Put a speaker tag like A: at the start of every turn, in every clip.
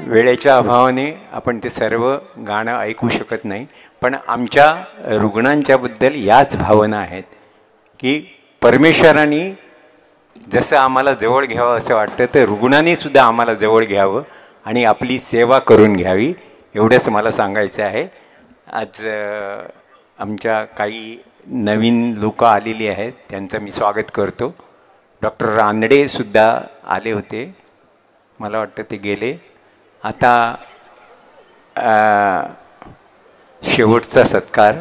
A: वेळेच्या अभावाने आपण ते सर्व गाणं ऐकू शकत नाही, पण आमच्या रुग्णांच्याबद्दल याच भावना आहेत की परमेश्वराने जसं आम्हाला जवळ घ्यावं असं वाटतं, तर रुग्णांनी सुद्धा आम्हाला जवळ घ्यावं आणि आपली सेवा करून घ्यावी, एवढंच मला सांगायचं आहे. आज आमच्या काही नवीन लोक आलेली आहेत, त्यांचं मी स्वागत करतो. डॉक्टर रानडेसुद्धा आले होते, मला वाटतं ते गेले. आता शेवटचा सत्कार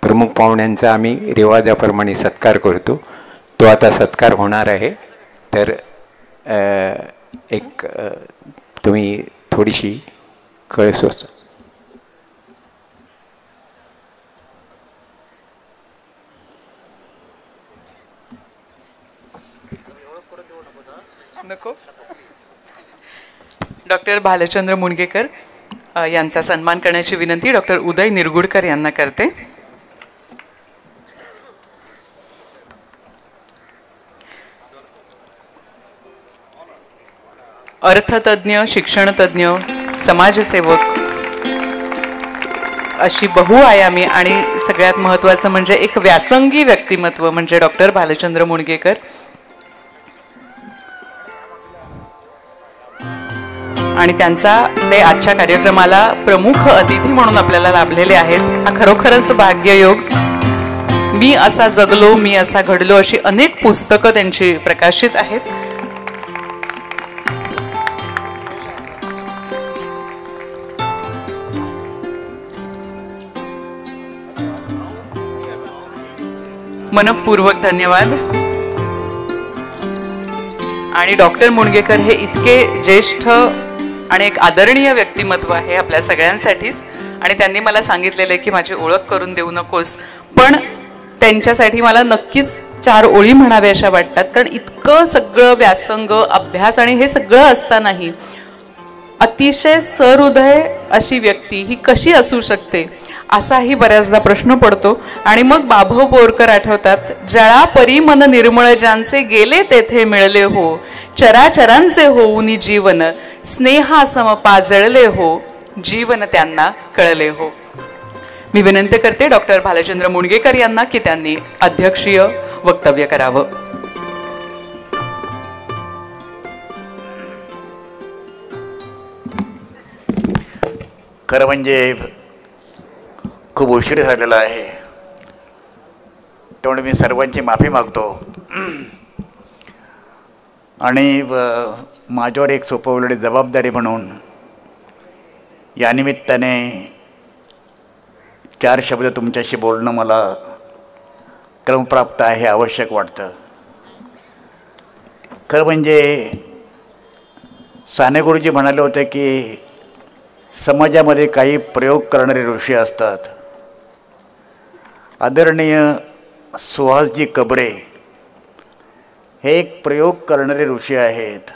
A: प्रमुख पाहुण्यांचा आम्ही रिवाजाप्रमाणे सत्कार करतो, तो आता सत्कार होणार आहे. तर एक तुम्ही थोडीशी कळस
B: नको. डॉक्टर भालचंद्र मुणगेकर यांचा सन्मान करण्याची विनंती डॉक्टर उदय निरगुडकर यांना करते. अर्थतज्ञ, शिक्षणतज्ञ, समाजसेवक अशी बहुआयामी आणि सगळ्यात महत्त्वाचं म्हणजे एक व्यासंगी व्यक्तिमत्व म्हणजे डॉक्टर भालचंद्र मुणगेकर. आणि त्यांचा ते आजच्या कार्यक्रमाला प्रमुख अतिथी म्हणून आपल्याला लाभलेले आहेत. हा खरोखरच भाग्ययोग. मी असा जगलो, मी असा घडलो अशी अनेक पुस्तकं त्यांची प्रकाशित आहेत. मनपूर्वक धन्यवाद. आणि डॉक्टर मुणगेकर हे इतके ज्येष्ठ आणि एक आदरणीय व्यक्तिमत्व आहे आपल्या सगळ्यांसाठीच. आणि त्यांनी मला सांगितलेलं की माझी ओळख करून देऊ नकोस, पण त्यांच्यासाठी मला नक्कीच 4 ओळी म्हणाव्या अशा वाटतात. कारण इतकं सगळं व्यासंग, अभ्यास आणि हे सगळं असतानाही अतिशय सहृदय अशी व्यक्ती ही कशी असू शकते असाही बऱ्याचदा प्रश्न पडतो. आणि मग बाभव बोरकर आठवतात, जळा परी मन निर्मळ ज्यांचे गेले तेथे मिळले हो, चराचरांचे होऊनी जीवन स्नेहासम पाजळले हो, जीवन त्यांना कळले हो. मी विनंती करते डॉक्टर भालचंद्र मुणगेकर यांना की त्यांनी अध्यक्षीय वक्तव्य करावं.
C: खरं म्हणजे खूप उशीर झालेला आहे, त्यामुळे मी सर्वांची माफी मागतो. आणि माझ्यावर एक सोपवलेली जबाबदारी म्हणून या निमित्ताने 4 शब्द तुमच्याशी बोलणं मला क्रमप्राप्त आहे, आवश्यक वाटतं. खरं म्हणजे साने गुरुजी म्हणाले होते की समाजामध्ये काही प्रयोग करणारे ऋषी असतात. आदरणीय सुहासजी कबरे हे एक प्रयोग करणारे ऋषी आहेत.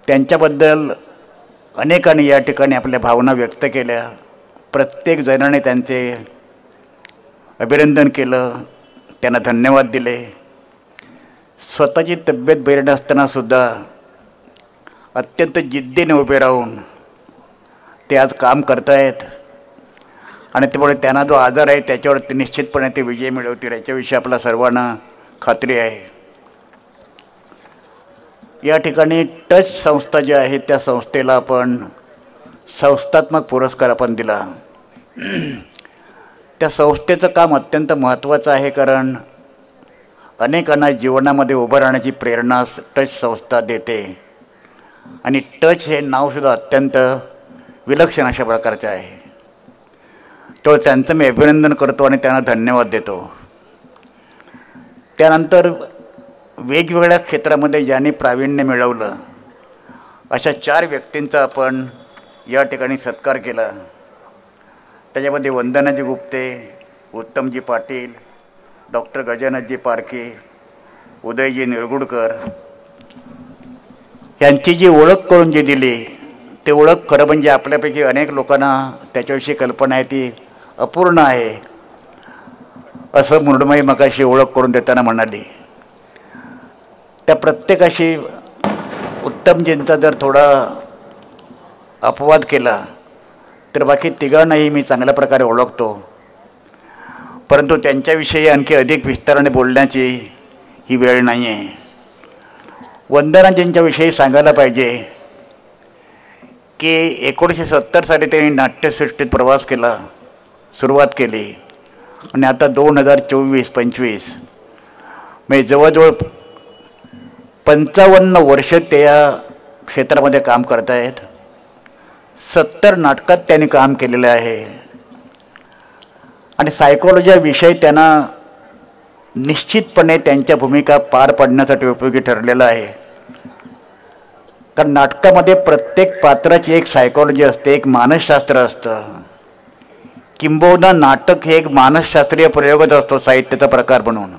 C: त्यांच्याबद्दल अनेकांनी या ठिकाणी आपल्या भावना व्यक्त केल्या. प्रत्येक जणाने त्यांचे अभिनंदन केलं, त्यांना धन्यवाद दिले. स्वतःची तब्येत बरी नसतानासुद्धा अत्यंत जिद्दीने उभे राहून ते आज काम करतायत. आणि त्यामुळे त्यांना जो आजार आहे त्याच्यावर ते निश्चितपणे ते विजय मिळवतील याच्याविषयी आपल्या सर्वांना खात्री आहे. या ठिकाणी टच संस्था जी आहे त्या संस्थेला आपण संस्थात्मक पुरस्कार आपण दिला. त्या संस्थेचं काम अत्यंत महत्त्वाचं आहे, कारण अनेकांना जीवनामध्ये उभं राहण्याची प्रेरणा टच संस्था देते. आणि टच हे नावसुद्धा अत्यंत विलक्षण अशा प्रकारचे आहे. तो त्यांचं मी अभिनंदन करतो आणि त्यांना धन्यवाद देतो. त्यानंतर वेगवेगळ्या क्षेत्रामध्ये ज्यांनी प्रावीण्य मिळवलं अशा 4 व्यक्तींचा आपण या ठिकाणी सत्कार केला. त्याच्यामध्ये वंदनाजी गुप्ते, उत्तमजी पाटील, डॉक्टर गजाननजी पारखे, उदयजी निरगुडकर यांची जी ओळख करून जी दिली ते ओळख खरं म्हणजे आपल्यापैकी अनेक लोकांना त्याच्याविषयी कल्पना आहे ती अपूर्ण आहे असं मृण्मयी मगाशी ओळख करून देताना म्हणाली. त्या प्रत्येकाशी उत्तमजींचा जर थोडा अपवाद केला तर बाकी तिघांनाही मी चांगल्या प्रकारे ओळखतो, परंतु त्यांच्याविषयी आणखी अधिक विस्ताराने बोलण्याची ही वेळ नाही आहे. वंदनाजींच्याविषयी सांगायला पाहिजे की 1970 साली त्यांनी नाट्यसृष्टीत प्रवास केला, सुरुवात केली आणि आता 2024-25 म्हणजे जवळजवळ 55 वर्ष ते या क्षेत्रामध्ये काम करत आहेत. 70 नाटकात त्यांनी काम केलेलं आहे आणि सायकोलॉजी हा विषय त्यांना निश्चितपणे त्यांच्या भूमिका पार पाडण्यासाठी उपयोगी ठरलेला आहे. कारण नाटकामध्ये प्रत्येक पात्राची एक सायकोलॉजी असते, एक मानसशास्त्र असतं. किंबहुना नाटक हे एक मानसशास्त्रीय प्रयोगच असतो साहित्याचा प्रकार म्हणून.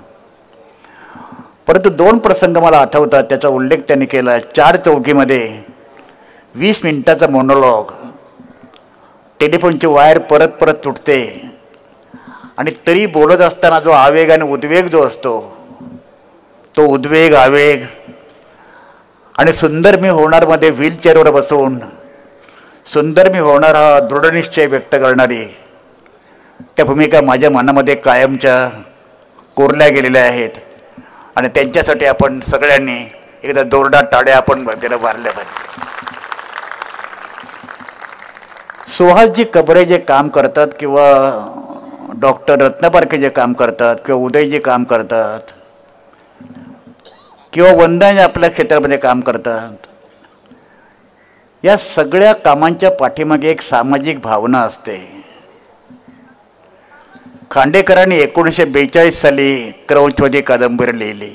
C: परंतु 2 प्रसंग मला आठवतात, त्याचा उल्लेख त्यांनी केला. 4 चौकीमध्ये 20 मिनिटाचा मोनोलॉग, टेलिफोनची वायर परत परत तुटते आणि तरी बोलत असताना जो आवेग आणि उद्वेग जो असतो तो उद्वेग, आवेग आणि सुंदर मी होणार मध्ये व्हीलचेअरवर बसून सुंदर मी होणार हा दृढनिश्चय व्यक्त करणारी त्या भूमिका माझ्या मनामध्ये कायमच्या कोरल्या गेलेल्या आहेत आणि त्यांच्यासाठी आपण सगळ्यांनी एकदा जोरदार टाळ्या आपण त्याला मारल्या पाहिजे. सुहासजी कबरे जे काम करतात किंवा डॉक्टर रत्नपारखे जे काम करतात किंवा उदयजी काम करतात किंवा वंदना आपल्या क्षेत्रामध्ये काम करतात, या सगळ्या कामांच्या पाठीमागे एक सामाजिक भावना असते. खांडेकरांनी 1942 साली क्रौंचवधी कादंबरी लिहिली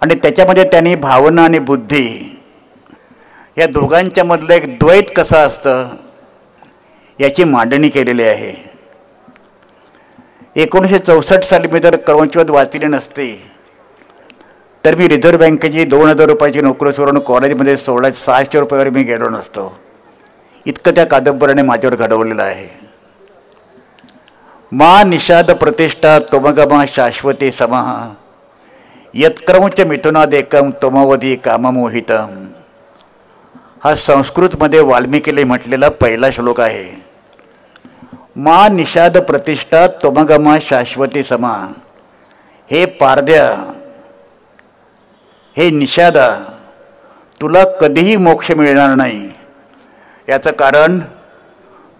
C: आणि त्याच्यामध्ये त्यांनी भावना आणि बुद्धी या दोघांच्या मधलं एक द्वैत कसं असतं याची मांडणी केलेली आहे. 1964 साली मी जर क्रौंचवध वाचली नसती तर मी रिझर्व्ह बँकेची 2000 रुपयाची नोकरी सोडून कॉलेजमध्ये 600 रुपयावर मी गेलो नसतो. इतकं त्या कादंबरीने माझ्यावर घडवलेलं आहे. मा निषाद प्रतिष्ठा तोमगमा शाश्वती समः यत्क्रौंच मिथुनादेकम तोमवधी काममोहितम हा संस्कृतमध्ये वाल्मिकीने म्हटलेला पहिला श्लोक आहे. मा निषाद प्रतिष्ठा तोमगमा शाश्वती समा, हे पारद्या, हे निषादा, तुला कधीही मोक्ष मिळणार नाही. याचं कारण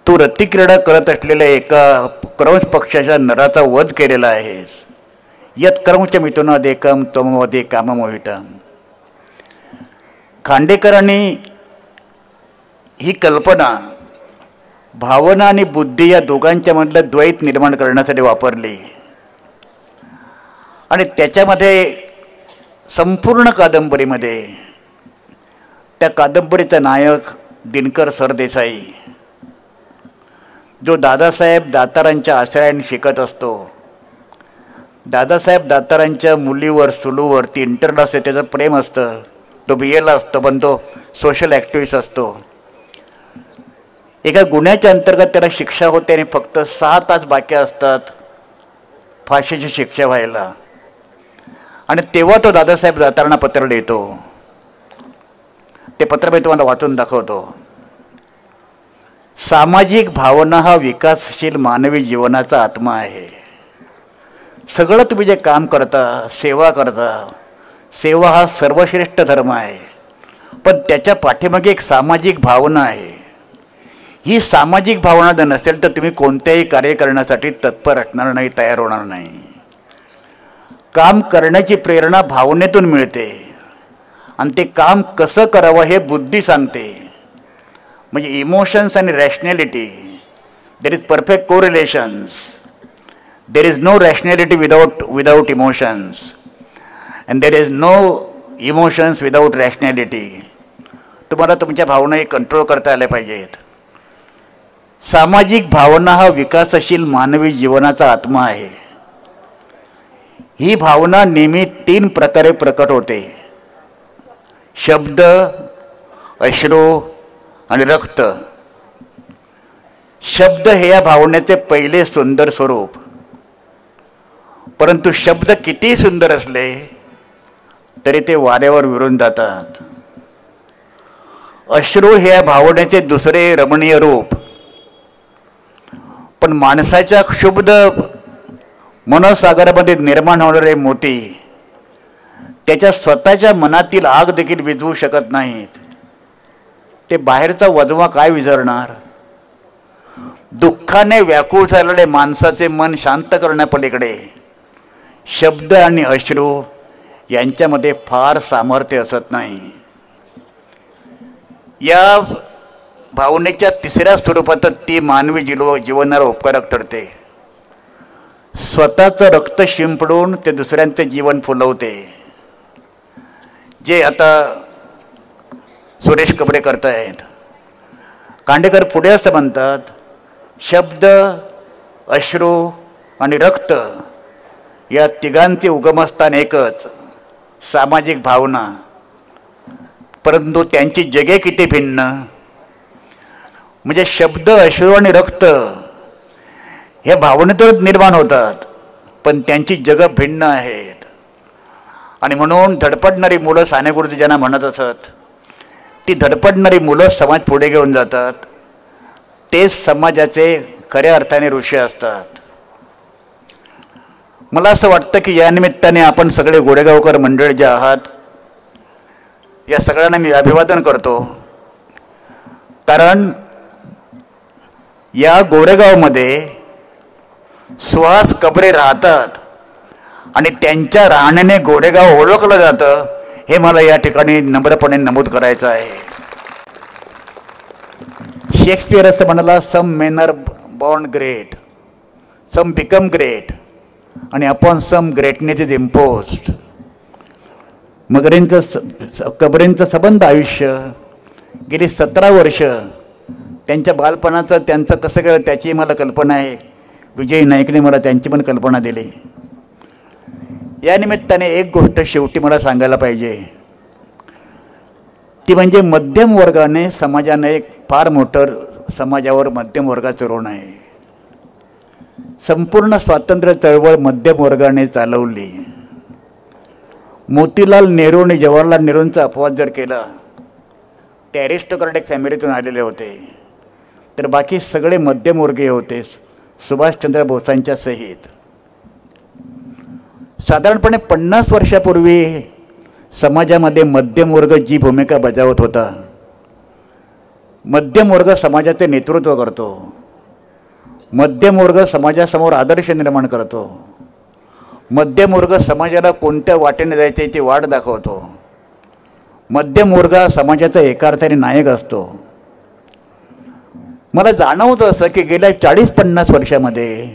C: तू रतिक्रीडा करत असलेल्या एका क्रौंच पक्षाच्या नराचा वध केलेला आहेस. यत क्रौंच मिथुनादेकम तोमवधी काममोहितम. खांडेकरांनी ही कल्पना भावना आणि बुद्धी या दोघांच्या मधलं द्वैत निर्माण करण्यासाठी वापरली आणि त्याच्यामध्ये संपूर्ण कादंबरीमध्ये त्या कादंबरीचा नायक दिनकर सरदेसाई जो दादासाहेब दातारांच्या आश्रयाने शिकत असतो. दादासाहेब दातारांच्या मुलीवर सुलूवर ती इंटरला असते, त्याचं प्रेम असतं, तो BAला असतो पण तो सोशल ॲक्टिव्हिस्ट असतो. एका गुन्ह्याच्या अंतर्गत त्याला शिक्षा होते आणि फक्त 6 तास बाकी असतात फाशीची शिक्षा व्हायला आणि तेव्हा तो दादासाहेब दातारांना पत्र लिहितो. ते पत्र मी तुम्हाला वाचून दाखवतो. सामाजिक भावना हा विकासशील मानवी जीवनाचा आत्मा आहे. सगळं तुम्ही जे काम करता, सेवा करता, सेवा हा सर्वश्रेष्ठ धर्म आहे, पण त्याच्या पाठीमागे एक सामाजिक भावना आहे. ही सामाजिक भावना जर नसेल तर तुम्ही कोणत्याही कार्य करण्यासाठी तत्पर असणार नाही, तयार होणार नाही. काम करण्याची प्रेरणा भावनेतून मिळते आणि ते काम कसं करावं हे बुद्धी सांगते. म्हणजे इमोशन्स आणि rationality, there is perfect correlations. There is no rationality without emotions and there is no emotions without rationality. तुम्हाला तुमच्या भावना कंट्रोल करता आल्या पाहिजेत. सामाजिक भावना हा विकासशील मानवी जीवनाचा आत्मा आहे. ही भावना नेहमी 3 प्रकारे प्रकट होते. शब्द, अश्रू आणि रक्त, शब्द हे या भावनेचे पहिले सुंदर स्वरूप. परंतु शब्द किती सुंदर असले तरी ते वाऱ्यावर विरून जातात. अश्रू हे या भावनेचे दुसरे रमणीय रूप. पण माणसाच्या क्षुब्ध मनोसागरामध्ये निर्माण होणारे मोती त्याच्या स्वतःच्या मनातील आग देखील विझवू शकत नाहीत. ते बाहेरचा वजवा काय विझरणार? दुःखाने व्याकुळ झालेले माणसाचे मन शांत करण्यापलीकडे शब्द आणि अश्रू यांच्यामध्ये फार सामर्थ्य असत नाही. या भावनेच्या तिसऱ्या स्वरूपात ती मानवी जीवनाला उपकारक ठरते. स्वतःचं रक्त शिंपडून ते दुसऱ्यांचे जीवन फुलवते, जे आता सुरेश कबरे करतायत. कांडेकर पुढे असं म्हणतात, शब्द, अश्रू आणि रक्त या तिघांचे उगमस्थान एकच, सामाजिक भावना. परंतु त्यांची जगे किती भिन्न. म्हणजे शब्द, अश्रू आणि रक्त ह्या भावनेतूनच निर्माण होतात, पण त्यांची जगं भिन्न आहेत. आणि म्हणून धडपडणारी मुलं साने गुरुजी ज्यांना म्हणत असत, ती धडपडणारी मुलं समाज पुढे घेऊन जातात. तेच समाजाचे खऱ्या अर्थाने ऋषी असतात. मला असं वाटतं की या निमित्ताने आपण सगळे गोरेगावकर मंडळी जे आहात, या सगळ्यांना मी अभिवादन करतो. कारण या गोरेगावमध्ये सुहास कबरे राहतात आणि त्यांच्या राहण्याने गोरेगाव ओळखलं जातं, हे मला या ठिकाणी नम्रपणे नमूद करायचं आहे. शेक्सपियर असं म्हणाला, some men are born great, some become great, आणि upon some greatness is imposed. कबरेंचं सबंध आयुष्य गेली 17 वर्ष त्यांच्या बालपणाचं त्यांचं कसं केलं त्याची मला कल्पना आहे. विजय नाईकने मला त्यांची पण कल्पना दिली. या निमित्ताने एक गोष्ट शेवटी मला सांगायला पाहिजे, ती म्हणजे मध्यम वर्गाने समाजाने एक फार मोठं समाजावर मध्यम वर्गाचं ऋण आहे. संपूर्ण स्वातंत्र्य चळवळ मध्यम वर्गाने चालवली. मोतीलाल नेहरू आणि जवाहरलाल नेहरूंचा अपवाद जर केला, ते ॲरिस्टोक्रॅटिक फॅमिलीतून आलेले होते, तर बाकी सगळे मध्यमवर्गीय होते, सुभाषचंद्र बोसांच्या सहित. साधारणपणे 50 वर्षापूर्वी समाजामध्ये मध्यमवर्ग जी भूमिका बजावत होता, मध्यमवर्ग समाजाचे नेतृत्व करतो, मध्यमवर्ग समाजासमोर आदर्श निर्माण करतो, मध्यमवर्ग समाजाला कोणत्या वाटेने जायचे ती वाट दाखवतो, मध्यमवर्ग समाजाचा एका अर्थाने नायक असतो. मला जाणवतं असं की गेल्या 40-50 वर्षामध्ये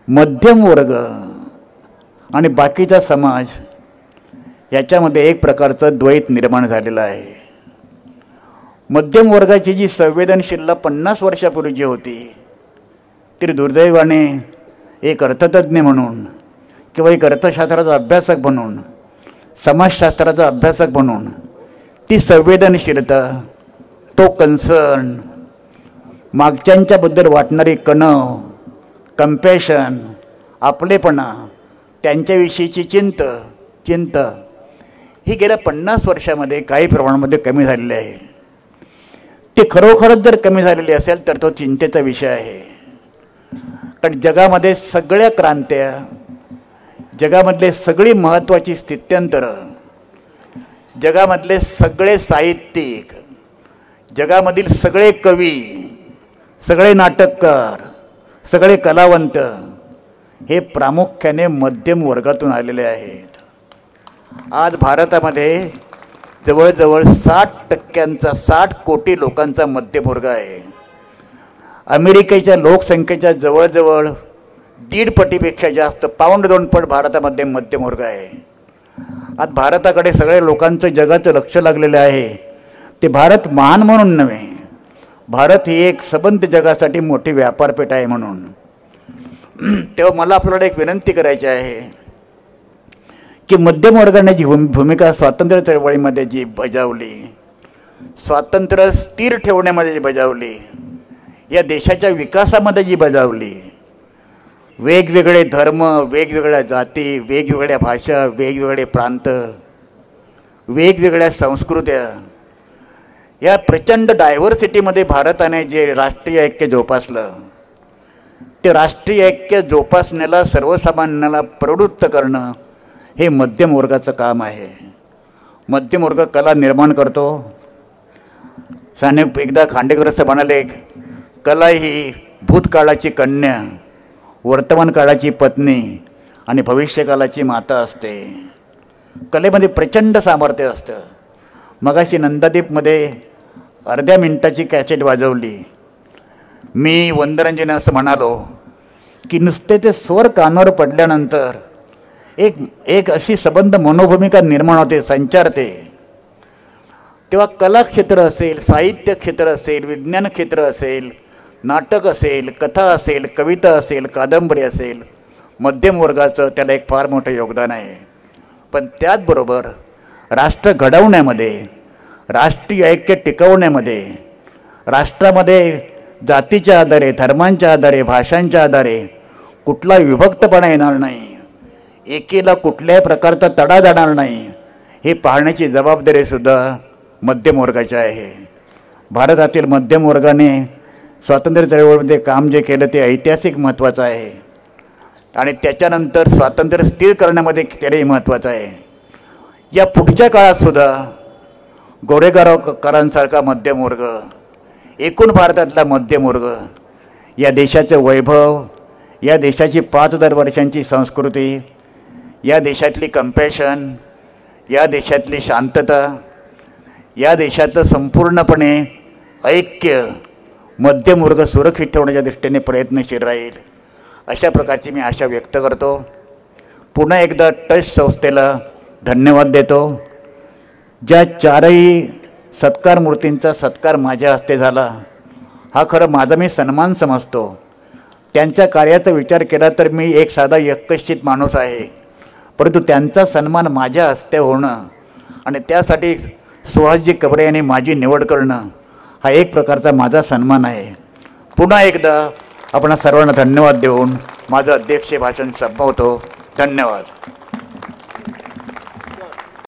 C: मध्यमवर्ग आणि बाकीचा समाज याच्यामध्ये एक प्रकारचं द्वैत निर्माण झालेलं आहे. मध्यम वर्गाची जी संवेदनशीलता 50 वर्षापूर्वी जी होती, ती दुर्दैवाने एक अर्थतज्ञ म्हणून किंवा एक अर्थशास्त्राचा अभ्यासक म्हणून, समाजशास्त्राचा अभ्यासक म्हणून ती संवेदनशीलता, तो कन्सर्न, मागच्यांच्याबद्दल वाटणारी कणव, कम्पॅशन, आपलेपणा, त्यांच्याविषयीची चिंता ही गेल्या 50 वर्षामध्ये काही प्रमाणामध्ये कमी झालेली आहे. ते खरोखरच जर कमी झालेली असेल तर तो चिंतेचा विषय आहे. कारण जगामध्ये सगळ्या क्रांत्या, जगामधले सगळी महत्त्वाची स्थित्यंतरं, जगामधले सगळे साहित्यिक, जगामधील सगळे कवी, सगळे नाटककार, सगळे कलावंत हे प्रामुख्याने मध्यम वर्गातून आलेले आहेत. आज भारतामध्ये जवळजवळ 60 कोटी लोकांचा मध्यम वर्ग आहे. अमेरिकेच्या लोकसंख्येच्या जवळजवळ 1.5 पटीपेक्षा जास्त, 2 पट भारतामध्ये मध्यम वर्ग आहे. आज भारताकडे सगळ्या लोकांचं जगाचं लक्ष लागलेलं आहे. ते भारत महान म्हणून नव्हे, भारत ही एक सबंध जगासाठी मोठी व्यापारपेठ आहे म्हणून. तेव्हा मला आपल्याला एक विनंती करायची आहे की मध्यम वर्गाने जी भूमिका स्वातंत्र्य चळवळीमध्ये जी बजावली, स्वातंत्र्य स्थिर ठेवण्यामध्ये जी बजावली, या देशाच्या विकासामध्ये जी बजावली, वेगवेगळे धर्म, वेगवेगळ्या जाती, वेगवेगळ्या भाषा, वेगवेगळे प्रांत, वेगवेगळ्या संस्कृत्या, या प्रचंड डायव्हर्सिटीमध्ये भारताने जे राष्ट्रीय ऐक्य जोपासलं, ते राष्ट्रीय ऐक्य जोपासण्याला, सर्वसामान्याला प्रवृत्त करणं हे मध्यम वर्गाचं काम आहे. मध्यम वर्ग कला निर्माण करतो. एकदा खांडेकर असं म्हणाले, कला ही भूतकाळाची कन्या, वर्तमान काळाची पत्नी आणि भविष्यकाळाची माता असते. कलेमध्ये प्रचंड सामर्थ्य असतं. मगाशी नंदादीपमध्ये अर्ध्या मिनिटाची कॅसेट वाजवली. मी वंदरंजन असं म्हणालो की नुसते ते स्वर कानावर पडल्यानंतर एक अशी सबंध मनोभूमिका निर्माण होते, संचारते. तेव्हा कला क्षेत्र असेल, साहित्य क्षेत्र असेल, विज्ञान क्षेत्र असेल, नाटक असेल, कथा असेल, कविता असेल, कादंबरी असेल, मध्यम वर्गाचं त्याला एक फार मोठं योगदान आहे. पण त्याचबरोबर राष्ट्र घडवण्यामध्ये, राष्ट्रीय ऐक्य टिकवण्यामध्ये, राष्ट्रामध्ये जातीच्या आधारे, धर्मांच्या आधारे, भाषांच्या आधारे कुठला विभक्तपणा येणार नाही, एकीला कुठल्याही प्रकारचा तडा जाणार नाही, हे पाहण्याची जबाबदारीसुद्धा मध्यम वर्गाची आहे. भारतातील मध्यम वर्गाने स्वातंत्र्य चळवळीमध्ये काम जे केलं ते ऐतिहासिक महत्त्वाचं आहे आणि त्याच्यानंतर स्वातंत्र्य स्थिर करण्यामध्ये त्यालाही महत्त्वाचं आहे. या पुढच्या काळातसुद्धा गोरेगावकरांसारखा मध्यम वर्ग, एकूण भारतातला मध्यम वर्ग, या देशाचं वैभव, या देशाची 5000 वर्षांची संस्कृती, या देशातली कंपॅशन, या देशातली शांतता, या देशाचं संपूर्णपणे ऐक्य मध्यम वर्ग सुरक्षित ठेवण्याच्या दृष्टीने प्रयत्नशील राहील, अशा प्रकारची मी आशा व्यक्त करतो. पुन्हा एकदा ट्रस्ट संस्थेला धन्यवाद देतो. ज्या चारही सत्कार मूर्तींचा सत्कार माझ्या हस्ते झाला, हा खरं माझा मी सन्मान समजतो. त्यांच्या कार्याचा विचार केला तर मी एक साधा यक्कश्चित माणूस आहे, परंतु त्यांचा सन्मान माझ्या हस्ते होणं आणि त्यासाठी सुहासजी कबरे यांनी माझी निवड करणं हा एक प्रकारचा माझा सन्मान आहे. पुन्हा एकदा आपण सर्वांना धन्यवाद देऊन माझं अध्यक्षीय भाषण संपवतो. धन्यवाद.